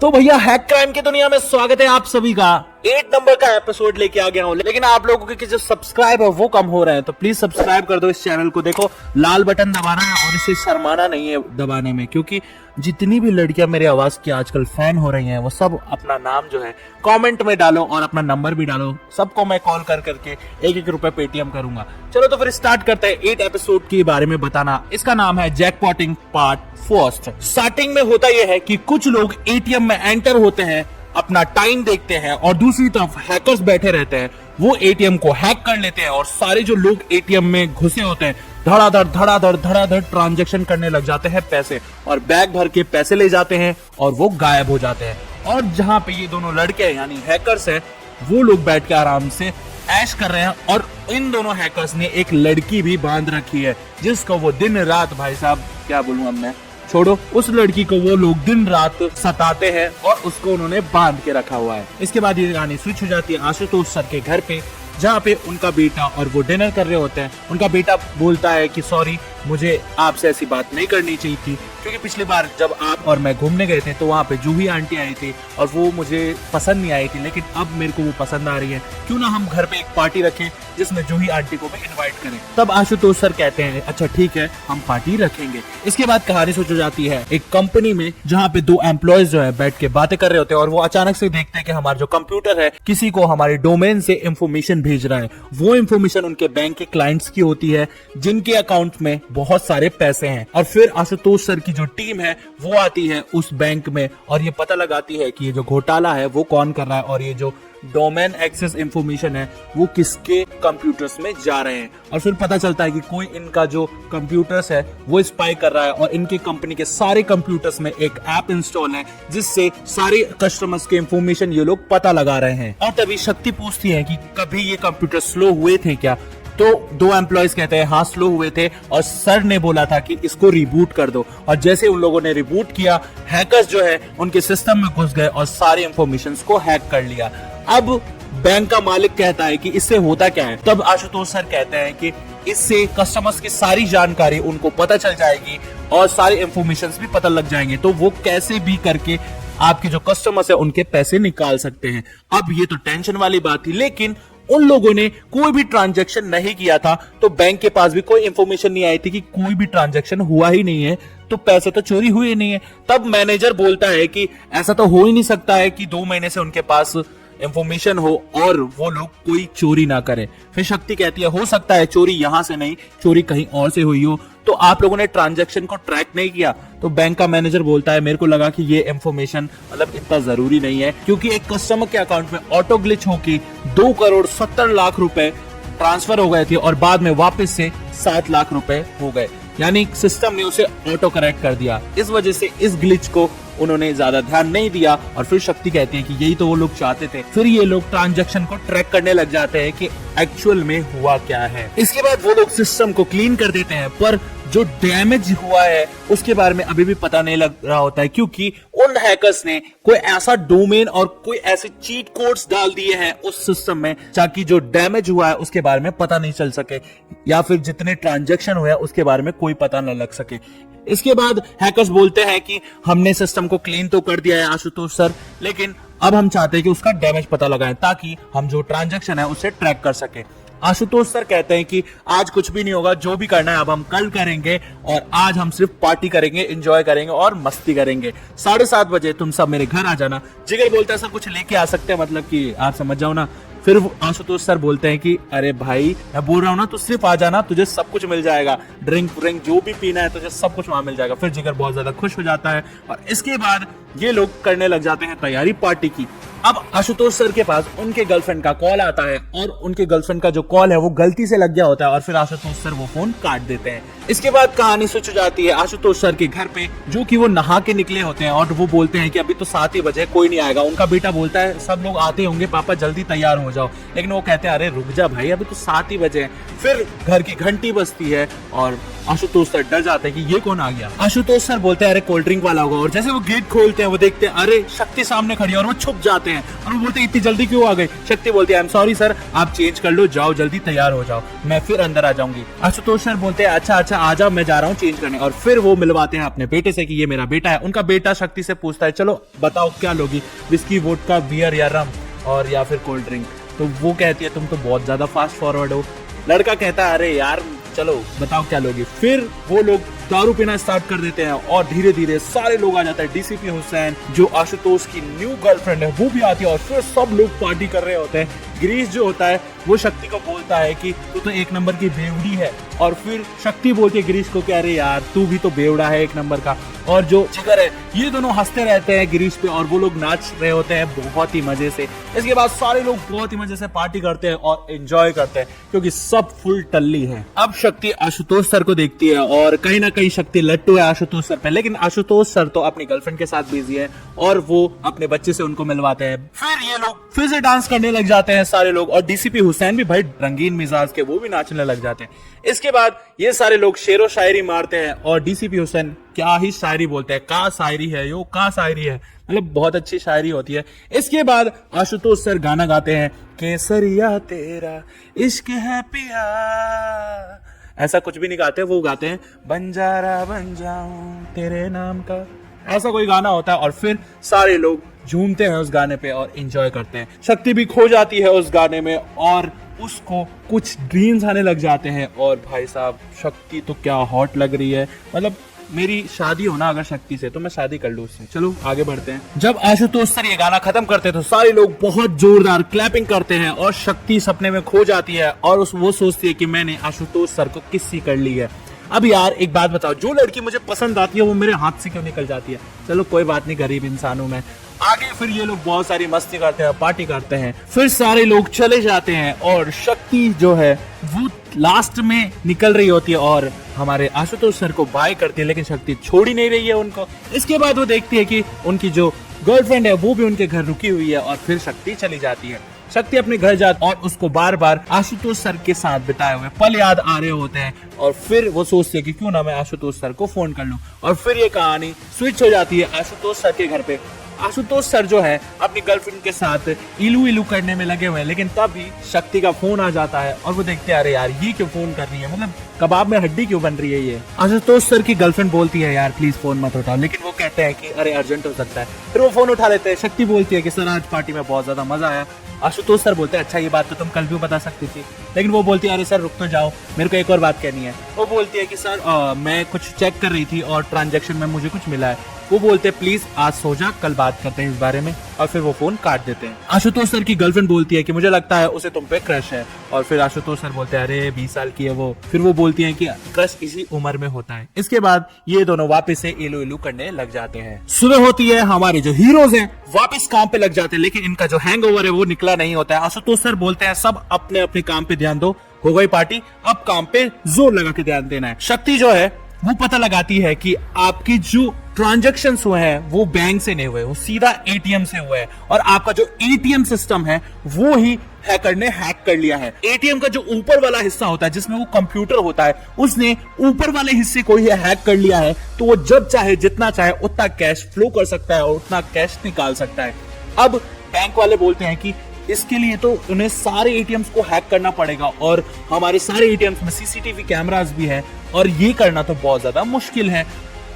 तो भैया hack crime की दुनिया में स्वागत है आप सभी का। 8 नंबर का एपिसोड लेके आ गया हूँ, लेकिन आप लोगों के जो सब्सक्राइब है वो कम हो रहे हैं, तो प्लीज सब्सक्राइब कर दो इस चैनल को। देखो लाल बटन दबाना है और इसे शर्माना नहीं है दबाने में, क्योंकि जितनी भी लड़कियां मेरे आवाज की आजकल फैन हो रही हैं वो सब अपना नाम जो है कमेंट में डालो और अपना नंबर भी डालो। सबको मैं कॉल कर करके 1-1 रुपए पेटीएम करूंगा। चलो तो फिर स्टार्ट करते हैं 8 एपिसोड के बारे में बताना। इसका नाम है जैकपॉटिंग पार्ट फर्स्ट। स्टार्टिंग में होता यह है कि कुछ लोग एटीएम में एंटर होते हैं, अपना टाइम देखते हैं और दूसरी तरफ हैकर्स बैठे रहते हैं। वो एटीएम को हैक कर लेते हैं और सारे जो लोग एटीएम में घुसे होते हैं धड़ाधड़ ट्रांजैक्शन करने लग जाते हैं पैसे, और बैग भर के पैसे ले जाते हैं और वो गायब हो जाते हैं। और जहां पे ये दोनों लड़के यानी हैकर्स हैं वो लोग बैठ के आराम से ऐश कर रहे हैं, और इन दोनों हैकर्स ने एक लड़की भी बांध रखी है जिसको वो दिन रात, भाई साहब क्या बोलूं अब मैं, छोड़ो, उस लड़की को वो लोग दिन रात सताते हैं और उसको उन्होंने बांध के रखा हुआ है। इसके बाद ये कहानी स्विच हो जाती है आशुतोष सर के घर पे, जहाँ पे उनका बेटा और वो डिनर कर रहे होते हैं। उनका बेटा बोलता है कि सॉरी, मुझे आपसे ऐसी बात नहीं करनी चाहिए थी, क्योंकि पिछली बार जब आप और मैं घूमने गए थे तो वहाँ पे जूही आंटी आई थी और वो मुझे पसंद नहीं आई थी, लेकिन अब मेरे को वो पसंद आ रही है। क्यों ना हम घर पे एक पार्टी रखें जिसमें जूही आंटी को भी इनवाइट करें। तब आशुतोष सर कहते हैं अच्छा ठीक है, हम पार्टी रखेंगे। इसके बाद कहानी सोच जाती है एक कंपनी में, जहाँ पे 2 एम्प्लॉयज जो है बैठ के बातें कर रहे होते हैं और वो अचानक से देखते हैं कि हमारा जो कंप्यूटर है किसी को हमारे डोमेन से इंफॉर्मेशन भेज रहा है। वो इंफॉर्मेशन उनके बैंक के क्लाइंट्स की होती है जिनके अकाउंट में बहुत सारे पैसे हैं। और फिर आशुतोष सर की जो टीम है वो आती है उस बैंक में और ये पता लगाती है कि ये जो घोटाला है वो कौन कर रहा है और ये जो डोमेन एक्सेस इंफॉर्मेशन है वो किसके कंप्यूटर्स में जा रहे हैं। और फिर पता चलता है कि कोई इनका जो कंप्यूटर्स है वो स्पाई कर रहा है और इनके कंपनी के सारे कंप्यूटर्स में एक ऐप इंस्टॉल है जिससे सारे कस्टमर्स के इंफॉर्मेशन ये लोग पता लगा रहे हैं। और तभी शक्ति पूछती है कि कभी ये कंप्यूटर स्लो हुए थे क्या? तो 2 एम्प्लॉयज कहते हैं हाँ स्लो हुए थे, और सर ने बोला था कि इसको रिबूट कर दो। और जैसे उन लोगों ने रिबूट किया, हैकर्स जो है उनके सिस्टम में घुस गए और सारे इंफॉर्मेशंस को हैक कर लिया। अब बैंक का मालिक कहता है कि इससे होता क्या है? तब आशुतोष सर कहते हैं कि इससे कस्टमर्स की सारी जानकारी उनको पता चल जाएगी और सारे इंफॉर्मेशंस भी पता लग जाएंगे, तो वो कैसे भी करके आपके जो कस्टमर्स है उनके पैसे निकाल सकते हैं। अब ये तो टेंशन वाली बात थी, लेकिन उन लोगों ने कोई भी ट्रांजैक्शन नहीं किया था, तो बैंक के पास भी कोई इंफॉर्मेशन नहीं आई थी कि कोई भी ट्रांजैक्शन हुआ ही नहीं है, तो पैसे तो चोरी हुए नहीं है। तब मैनेजर बोलता है कि ऐसा तो हो ही नहीं सकता है कि 2 महीने से उनके पास इंफॉर्मेशन हो और वो लोग कोई चोरी ना करे। फिर शक्ति कहती है हो सकता है चोरी यहां से नहीं, चोरी कहीं और से हुई हो, तो आप लोगों ने ट्रांजैक्शन को ट्रैक नहीं किया। तो बैंक का मैनेजर बोलता है मेरे को लगा कि ये इंफॉर्मेशन मतलब इतना जरूरी नहीं है, क्योंकि एक कस्टमर के अकाउंट में ऑटो ग्लिच होकर 2,70,00,000 रुपए ट्रांसफर हो गए थे और बाद में वापस से 7 लाख रुपए हो गए, यानी सिस्टम ने उसे ऑटो करेक्ट कर दिया। इस वजह से इस ग्लिच को उन्होंने ज्यादा ध्यान नहीं दिया। और फिर शक्ति कहती है कि यही तो वो लोग चाहते थे। फिर ये लोग ट्रांजैक्शन को ट्रैक करने लग जाते हैं कि एक्चुअल में हुआ क्या है। इसके बाद वो लोग सिस्टम को क्लीन कर देते हैं, पर जो डैमेज हुआ है उसके बारे में अभी भी पता नहीं लग रहा होता है, क्योंकि उन हैकर्स ने कोई ऐसा डोमेन और कोई ऐसे चीट कोड्स डाल दिए हैं उस सिस्टम में ताकि जो डैमेज हुआ है उसके बारे में पता नहीं चल सके, या फिर जितने ट्रांजैक्शन हुए उसके बारे में कोई पता न लग सके। इसके बाद हैकर्स बोलते हैं कि हमने सिस्टम को क्लीन तो कर दिया है आशुतोष सर, लेकिन अब हम चाहते हैं कि उसका डैमेज पता लगाएं ताकि हम जो ट्रांजैक्शन है उसे ट्रैक कर सके। आशुतोष सर कहते हैं कि आज कुछ भी नहीं होगा, जो भी करना है अब हम कल करेंगे, और आज हम सिर्फ पार्टी करेंगे, एंजॉय करेंगे और मस्ती करेंगे। 7:30 बजे तुम सब मेरे घर आ जाना। जिगर बोलता है सर कुछ लेके आ सकते हैं, मतलब कि आप समझ जाओ ना। फिर आशुतोष सर बोलते हैं कि अरे भाई मैं बोल रहा हूँ ना, तू सिर्फ आ जाना, तुझे सब कुछ मिल जाएगा, ड्रिंक जो भी पीना है तुझे सब कुछ वहां मिल जाएगा। फिर जिगर बहुत ज्यादा खुश हो जाता है और इसके बाद ये लोग करने लग जाते हैं तैयारी पार्टी की। अब आशुतोष सर के पास उनके गर्लफ्रेंड का कॉल आता है और उनके गर्लफ्रेंड का जो कॉल है वो गलती से लग गया होता है और फिर आशुतोष सर वो फोन काट देते हैं। इसके बाद कहानी स्विच हो जाती है आशुतोष सर के घर पे, जो कि वो नहा के निकले होते हैं और वो बोलते हैं कि अभी तो 7 ही बजे, कोई नहीं आएगा। उनका बेटा बोलता है सब लोग आते होंगे पापा, जल्दी तैयार हो जाओ, लेकिन वो कहते हैं अरे रुक जा भाई, अभी तो 7 ही बजे हैं। फिर घर की घंटी बजती है और आशुतोष सर डर जाते हैं कि ये कौन आ गया। आशुतोष सर बोलते हैं अरे कोल्ड ड्रिंक वाला होगा, और जैसे वो गेट खोलते हैं वो देखते हैं अरे शक्ति सामने खड़ी है और वो छुप जाते हैं। हैं और वो बोलते हैं इतनी जल्दी क्यों आ गए। शक्ति बोलती है आई एम सॉरी सर, आप चेंज कर लो, जाओ जल्दी तैयार हो जाओ, मैं फिर अंदर आ जाऊंगी। आशुतोष सर बोलते हैं अच्छा अच्छा आ जाओ, मैं जा रहा हूँ चेंज करने। और फिर वो मिलवाते हैं अपने बेटे से कि ये मेरा बेटा है। उनका बेटा शक्ति से पूछता है चलो बताओ क्या लोगी, विस्की, वोडका, बियर या रम और या फिर कोल्ड ड्रिंक। तो वो कहती है तुम तो बहुत ज्यादा फास्ट फॉरवर्ड हो। लड़का कहता है अरे यार चलो बताओ क्या लोगे। फिर वो लोग दारू पीना स्टार्ट कर देते हैं और धीरे धीरे सारे लोग आ जाते हैं। डीसीपी हुसैन जो आशुतोष की न्यू गर्लफ्रेंड है वो भी आती है और फिर सब लोग पार्टी कर रहे होते हैं। गिरीश जो होता है वो शक्ति को बोलता है कि तू तो एक नंबर की बेवड़ी है। और फिर शक्ति बोलती है गिरीश को कि अरे यार तू भी तो बेवड़ा है एक नंबर का। और जो जिगर है ये दोनों हंसते रहते हैं गिरीश पे और वो लोग नाच रहे होते हैं बहुत ही मजे से। इसके बाद सारे लोग बहुत ही मजे से पार्टी करते हैं और एंजॉय करते हैं क्योंकि सब फुल टल्ली है। अब शक्ति आशुतोष सर को देखती है और कहीं ना कहीं शक्ति लट्टू है आशुतोष सर पे, लेकिन आशुतोष सर तो अपनी गर्लफ्रेंड के साथ बिजी है और वो अपने बच्चे से उनको मिलवाते हैं। फिर ये लोग फिर से डांस करने लग जाते हैं सारे लोग और डीसीपी हुसैन भी भाई रंगीन मिजाज के, वो भी नाचने लग जाते हैं। इसके बाद ये सारे लोग शेरो शायरी मारते हैं और डीसीपी हुसैन क्या ही शायरी बोलते हैं, का शायरी है यो, का शायरी है, मतलब बहुत अच्छी शायरी होती है। इसके बाद आशुतोष सर गाना गाते हैं केसरिया तेरा इश्क है पिया, ऐसा कुछ भी नहीं गाते, वो गाते हैं बंजारा बन जाऊं तेरे नाम का, ऐसा कोई गाना होता है। और फिर सारे लोग झूमते हैं उस गाने पे और एंजॉय करते हैं। शक्ति भी खो जाती है उस गाने में और उसको कुछ ड्रीम्स आने लग जाते हैं। और भाई साहब शक्ति तो क्या हॉट लग रही है, मतलब मेरी शादी हो ना अगर शक्ति से तो मैं शादी कर लूं उससे। चलो आगे बढ़ते हैं। जब आशुतोष सर ये गाना खत्म करते हैं तो सारे लोग बहुत जोरदार क्लैपिंग करते हैं और शक्ति सपने में खो जाती है और वो सोचती है कि मैंने आशुतोष सर को किस्सी कर ली है। अब यार एक बात बताओ, जो लड़की मुझे पसंद आती है वो मेरे हाथ से क्यों निकल जाती है। चलो कोई बात नहीं, गरीब इंसान हूं मैं। आगे फिर ये लोग बहुत सारी मस्ती करते हैं, पार्टी करते हैं, फिर सारे लोग चले जाते हैं और शक्ति जो है वो लास्ट में निकल रही होती है और हमारे आशुतोष सर को बाय करती है, लेकिन शक्ति छोड़ ही नहीं रही है उनको। इसके बाद वो देखती है कि उनकी जो गर्लफ्रेंड है वो भी उनके घर रुकी हुई है और फिर शक्ति चली जाती है। शक्ति अपने घर जाती और उसको बार बार आशुतोष सर के साथ बिताए हुए पल याद आ रहे होते हैं और फिर वो सोचती है कि क्यों ना मैं आशुतोष सर को फोन कर लूं। और फिर ये कहानी स्विच हो जाती है आशुतोष सर के घर पे। आशुतोष सर जो है अपनी गर्लफ्रेंड के साथ इलू इलू करने में लगे हुए हैं, लेकिन तभी शक्ति का फोन आ जाता है और वो देखते हैं अरे यार ये क्यों फोन कर रही है, मतलब कबाब में हड्डी क्यों बन रही है ये। आशुतोष सर की गर्लफ्रेंड बोलती है यार प्लीज फोन मत उठाओ, लेकिन वो कहते हैं कि अरे अर्जेंट हो सकता है। फिर वो फोन उठा लेते हैं। शक्ति बोलती है कि सर आज पार्टी में बहुत ज्यादा मजा आया। आशुतोष सर बोलते हैं अच्छा ये बात तो तुम कल भी बता सकती थी, लेकिन वो बोलती है अरे सर रुक तो जाओ, मेरे को एक और बात कहनी है। वो बोलती है कि सर मैं कुछ चेक कर रही थी और ट्रांजैक्शन में मुझे कुछ मिला है। वो बोलते हैं प्लीज आज सो जा, कल बात करते हैं इस बारे में, और फिर वो फोन काट देते हैं। आशुतोष सर की गर्लफ्रेंड बोलती है कि मुझे लगता है उसे तुम पे क्रश है, और फिर आशुतोष सर बोलते हैं अरे 20 साल की है वो। फिर वो बोलती है कि क्रश इसी उम्र में होता है। इसके बाद ये दोनों वापस से इलू इलू करने लग जाते हैं। सुबह होती है, हमारे जो हीरोज हैं वापस काम पे लग जाते हैं, लेकिन इनका जो हैंगओवर है वो निकला नहीं होता है। आशुतोष सर बोलते हैं सब अपने अपने काम पे ध्यान दो, हो गई पार्टी, अब काम पे जोर लगा के ध्यान देना है। शक्ति जो है वो पता लगाती है कि आपकी जो ट्रांजैक्शंस हुए हैं वो बैंक से नहीं हुए, वो सीधा एटीएम से हुए हैं, और आपका जो एटीएम सिस्टम है वो ही हैकर ने हैक कर लिया है। एटीएम का जो ऊपर वाला हिस्सा होता है जिसमें वो कंप्यूटर होता है, उसने ऊपर वाले हिस्से को ही हैक कर लिया है, तो वो जब चाहे जितना चाहे उतना कैश फ्लो कर सकता है और उतना कैश निकाल सकता है। अब बैंक वाले बोलते हैं कि इसके लिए तो उन्हें सारे एटीएम्स को हैक करना पड़ेगा और हमारे सारे एटीएम्स में सीसीटीवी कैमरास भी है और ये करना तो बहुत ज्यादा मुश्किल है।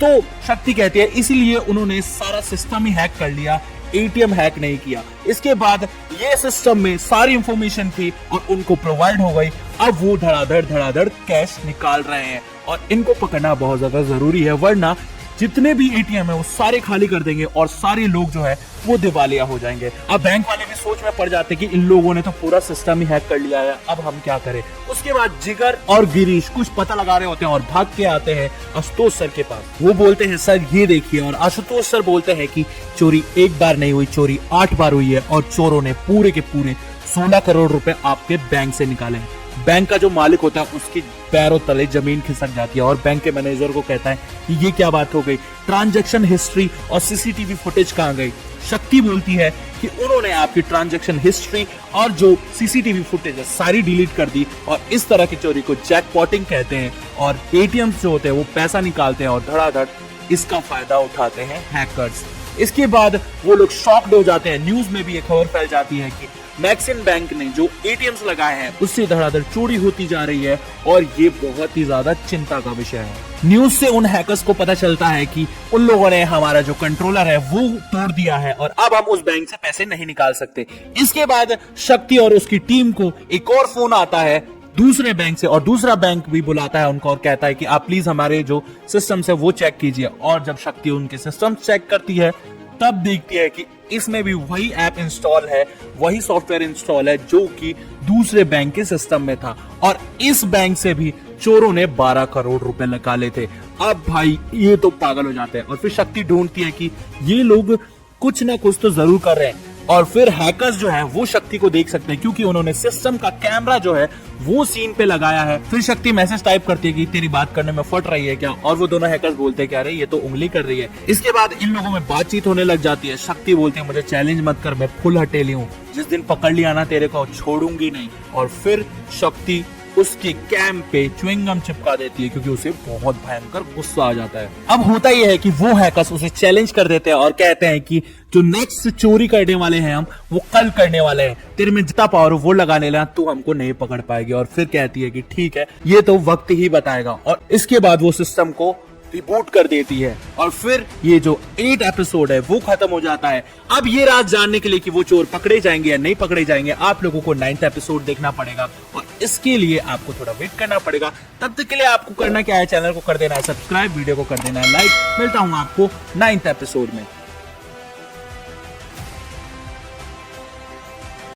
तो शक्ति कहती है इसीलिए उन्होंने सारा सिस्टम ही हैक कर लिया, एटीएम हैक नहीं किया। इसके बाद ये सिस्टम में सारी इंफॉर्मेशन थी और उनको प्रोवाइड हो गई। अब वो धड़ाधड़ कैश निकाल रहे हैं और इनको पकड़ना बहुत ज्यादा जरूरी है, वरना जितने भी एटीएम है वो सारे खाली कर देंगे और सारे लोग जो है वो दिवालिया हो जाएंगे। अब बैंक वाले भी सोच में पड़ जाते कि इन लोगों ने तो पूरा सिस्टम ही हैक कर लिया है, अब हम क्या करें। उसके बाद जिगर और गिरीश कुछ पता लगा रहे होते हैं और भाग के आते हैं आशुतोष सर के पास। वो बोलते हैं सर ये देखिए, और आशुतोष सर बोलते हैं कि चोरी एक बार नहीं हुई, चोरी 8 बार हुई है और चोरों ने पूरे के पूरे 16 करोड़ रुपए आपके बैंक से निकाले हैं। बैंक का जो मालिक होता है उसकी पैरों तले जमीन खिसक जाती है और बैंक के मैनेजर को कहता है कि ये क्या बात हो गई, ट्रांजैक्शन हिस्ट्री और सीसीटीवी फुटेज कहां गई। शक्ति बोलती है कि उन्होंने आपकी ट्रांजैक्शन हिस्ट्री और जो सीसीटीवी फुटेज है सारी डिलीट कर दी, और इस तरह की चोरी को जैकपॉटिंग कहते हैं। और एटीएम जो होते हैं वो पैसा निकालते हैं और धड़ाधड़ इसका फायदा उठाते हैं हैकर्स। इसके बाद वो लोग शॉक्ड हो जाते हैं। न्यूज में भी ये खबर फैल जाती है कि मैक्सिम बैंक ने जो एटीएम्स लगाए हैं उससे धड़ाधड़ चोरी होती जा रही है और ये बहुत ही ज्यादा चिंता का विषय है। न्यूज से उन हैकर्स को पता चलता है कि उन लोगों ने हमारा जो कंट्रोलर है वो तोड़ दिया है और अब हम उस बैंक से पैसे नहीं निकाल सकते। इसके बाद शक्ति और उसकी टीम को एक और फोन आता है दूसरे बैंक से और दूसरा बैंक भी बुलाता है उनको और कहता है कि आप प्लीज हमारे जो सिस्टम है वो चेक कीजिए। और जब शक्ति उनके सिस्टम चेक करती है तब देखती है कि इसमें भी वही ऐप इंस्टॉल है, वही सॉफ्टवेयर इंस्टॉल है जो कि दूसरे बैंक के सिस्टम में था और इस बैंक से भी चोरों ने 12 करोड़ रुपए निकाले थे। अब भाई ये तो पागल हो जाते हैं और फिर शक्ति ढूंढती है कि ये लोग कुछ ना कुछ तो जरूर कर रहे हैं और फिर हैकर्स जो है वो शक्ति को देख सकते हैं क्योंकि उन्होंने सिस्टम का कैमरा जो है वो सीन पे लगाया है। फिर शक्ति मैसेज टाइप करती है कि तेरी बात करने में फट रही है क्या, और वो दोनों हैकर्स बोलते हैं क्या अरे ये तो उंगली कर रही है। इसके बाद इन लोगों में बातचीत होने लग जाती है। शक्ति बोलती है मुझे चैलेंज मत कर, मैं फुल हटेली हूँ, जिस दिन पकड़ लिया ना तेरे को छोड़ूंगी नहीं। और फिर शक्ति उसके कैंप पे च्युइंगम चिपका देती है क्योंकि उसे बहुत भयंकर गुस्सा आ जाता है। अब होता यह है कि वो हैकर्स उसे चैलेंज कर देते हैं और कहते हैं कि जो नेक्स्ट चोरी करने वाले हैं हम वो कल करने वाले हैं, तेरे में जितना पावर हो वो लगाने लेना, तू हमको नहीं पकड़ पाएगी। और फिर कहती है कि ठीक है ये तो वक्त ही बताएगा और इसके बाद वो सिस्टम को रिबूट कर देती है और फिर ये जो 8 एपिसोड है वो खत्म हो जाता है। अब ये राज जानने के लिए कि वो चोर पकड़े जाएंगे या नहीं पकड़े जाएंगे आप लोगों को 9th एपिसोड देखना पड़ेगा और इसके लिए आपको थोड़ा वेट करना पड़ेगा। तब तक के लिए आपको करना क्या है, चैनल को कर देना है सब्सक्राइब, वीडियो को कर देना है लाइक। मिलता हूं आपको 9th एपिसोड में।